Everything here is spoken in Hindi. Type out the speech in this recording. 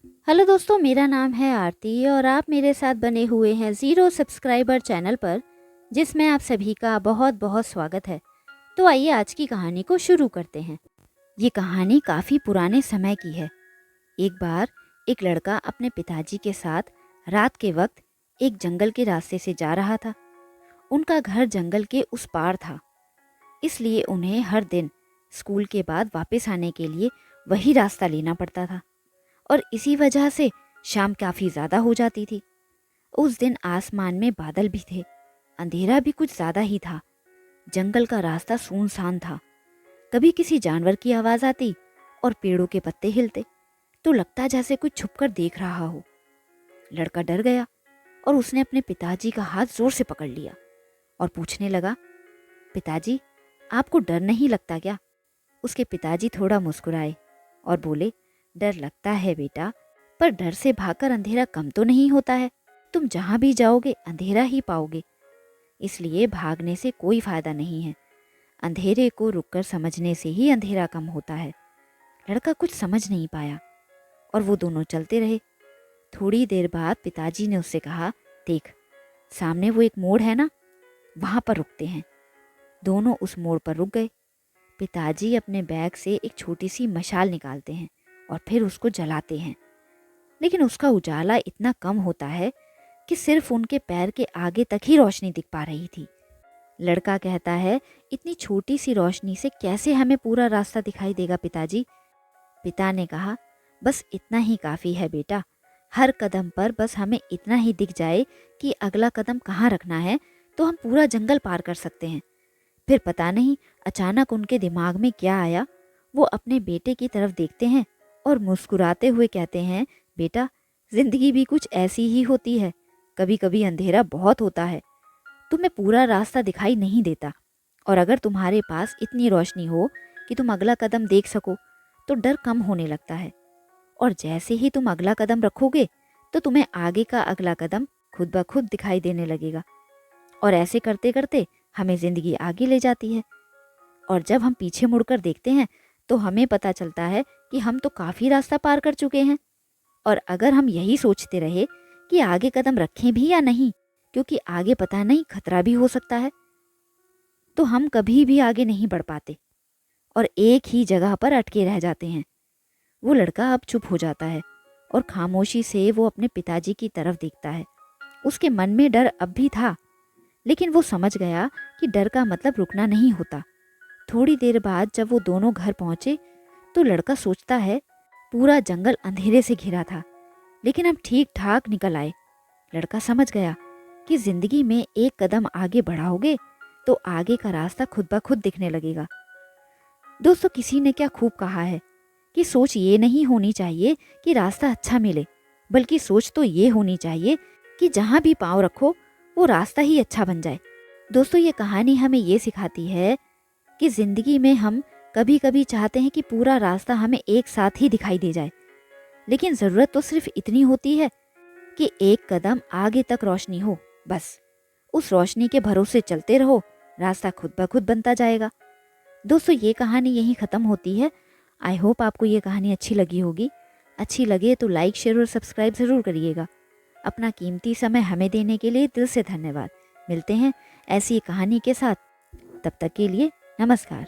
हेलो दोस्तों, मेरा नाम है आरती और आप मेरे साथ बने हुए हैं ज़ीरो सब्सक्राइबर चैनल पर, जिसमें आप सभी का बहुत बहुत स्वागत है। तो आइए आज की कहानी को शुरू करते हैं। ये कहानी काफ़ी पुराने समय की है। एक बार एक लड़का अपने पिताजी के साथ रात के वक्त एक जंगल के रास्ते से जा रहा था। उनका घर जंगल के उस पार था, इसलिए उन्हें हर दिन स्कूल के बाद वापस आने के लिए वही रास्ता लेना पड़ता था और इसी वजह से शाम काफ़ी ज़्यादा हो जाती थी। उस दिन आसमान में बादल भी थे, अंधेरा भी कुछ ज़्यादा ही था। जंगल का रास्ता सुनसान था। कभी किसी जानवर की आवाज़ आती और पेड़ों के पत्ते हिलते तो लगता जैसे कुछ छुपकर देख रहा हो। लड़का डर गया और उसने अपने पिताजी का हाथ जोर से पकड़ लिया और पूछने लगा, पिताजी, आपको डर नहीं लगता क्या? उसके पिताजी थोड़ा मुस्कुराए और बोले, डर लगता है बेटा, पर डर से भागकर अंधेरा कम तो नहीं होता है। तुम जहां भी जाओगे अंधेरा ही पाओगे, इसलिए भागने से कोई फायदा नहीं है। अंधेरे को रुककर समझने से ही अंधेरा कम होता है। लड़का कुछ समझ नहीं पाया और वो दोनों चलते रहे। थोड़ी देर बाद पिताजी ने उससे कहा, देख, सामने वो एक मोड़ है ना, वहां पर रुकते हैं। दोनों उस मोड़ पर रुक गए। पिताजी अपने बैग से एक छोटी सी मशाल निकालते हैं और फिर उसको जलाते हैं, लेकिन उसका उजाला इतना कम होता है कि सिर्फ उनके पैर के आगे तक ही रोशनी दिख पा रही थी। लड़का कहता है, इतनी छोटी सी रोशनी से कैसे हमें पूरा रास्ता दिखाई देगा पिताजी? पिता ने कहा, बस इतना ही काफ़ी है बेटा। हर कदम पर बस हमें इतना ही दिख जाए कि अगला कदम कहाँ रखना है, तो हम पूरा जंगल पार कर सकते हैं। फिर पता नहीं अचानक उनके दिमाग में क्या आया। वो अपने बेटे की तरफ देखते हैं और मुस्कुराते हुए कहते हैं, बेटा, जिंदगी भी कुछ ऐसी ही होती है। कभी कभी अंधेरा बहुत होता है, तुम्हें पूरा रास्ता दिखाई नहीं देता, और अगर तुम्हारे पास इतनी रोशनी हो कि तुम अगला कदम देख सको तो डर कम होने लगता है। और जैसे ही तुम अगला कदम रखोगे तो तुम्हें आगे का अगला कदम खुद ब खुद दिखाई देने लगेगा। और ऐसे करते करते हमें जिंदगी आगे ले जाती है। और जब हम पीछे मुड़कर देखते हैं तो हमें पता चलता है कि हम तो काफ़ी रास्ता पार कर चुके हैं। और अगर हम यही सोचते रहे कि आगे कदम रखें भी या नहीं, क्योंकि आगे पता नहीं खतरा भी हो सकता है, तो हम कभी भी आगे नहीं बढ़ पाते और एक ही जगह पर अटके रह जाते हैं। वो लड़का अब चुप हो जाता है और खामोशी से वो अपने पिताजी की तरफ देखता है। उसके मन में डर अब भी था, लेकिन वो समझ गया कि डर का मतलब रुकना नहीं होता। थोड़ी देर बाद जब वो दोनों घर पहुंचे तो लड़का सोचता है, पूरा जंगल अंधेरे से घिरा था, लेकिन हम ठीक ठाक निकल आए। लड़का समझ गया कि जिंदगी में एक कदम आगे बढ़ाओगे तो आगे का रास्ता खुद ब खुद दिखने लगेगा। दोस्तों, किसी ने क्या खूब कहा है कि सोच ये नहीं होनी चाहिए कि रास्ता अच्छा मिले, बल्कि सोच तो ये होनी चाहिए कि जहाँ भी पाँव रखो वो रास्ता ही अच्छा बन जाए। दोस्तों, ये कहानी हमें ये सिखाती है कि जिंदगी में हम कभी कभी चाहते हैं कि पूरा रास्ता हमें एक साथ ही दिखाई दे जाए, लेकिन ज़रूरत तो सिर्फ इतनी होती है कि एक कदम आगे तक रोशनी हो। बस उस रोशनी के भरोसे चलते रहो, रास्ता खुद ब खुद बनता जाएगा। दोस्तों, ये कहानी यहीं ख़त्म होती है। आई होप आपको ये कहानी अच्छी लगी होगी। अच्छी लगे तो लाइक, शेयर और सब्सक्राइब ज़रूर करिएगा। अपना कीमती समय हमें देने के लिए दिल से धन्यवाद। मिलते हैं ऐसी कहानी के साथ, तब तक के लिए नमस्कार।